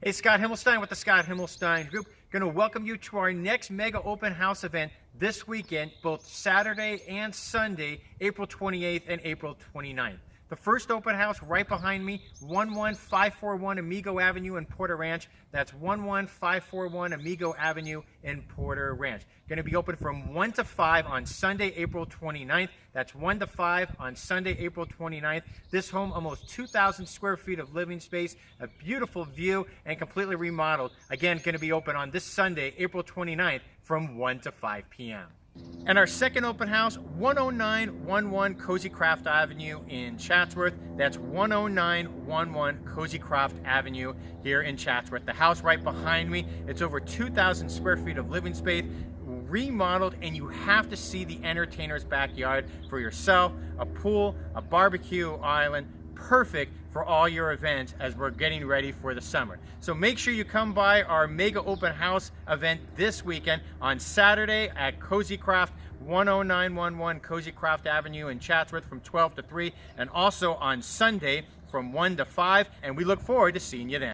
Hey, Scott Himelstein with the Scott Himelstein Group. Going to welcome you to our next mega open house event this weekend, both Saturday and Sunday, April 28th and April 29th. The first open house right behind me, 11541 Amigo Avenue in Porter Ranch. That's 11541 Amigo Avenue in Porter Ranch. Going to be open from 1 to 5 on Sunday, April 29th. That's 1 to 5 on Sunday, April 29th. This home, almost 2,000 square feet of living space, a beautiful view, and completely remodeled. Again, going to be open on this Sunday, April 29th from 1 to 5 p.m. And our second open house, 10911 Cozy Craft Avenue in Chatsworth. That's 10911 Cozy Craft Avenue here in Chatsworth. The house right behind me, it's over 2,000 square feet of living space, remodeled, and you have to see the entertainer's backyard for yourself. A pool, a barbecue island, perfect for all your events as we're getting ready for the summer. So make sure you come by our mega open house event this weekend on Saturday at Cozy Craft, 10911 Cozy Craft Avenue in Chatsworth from 12 to 3, and also on Sunday from 1 to 5, and we look forward to seeing you then.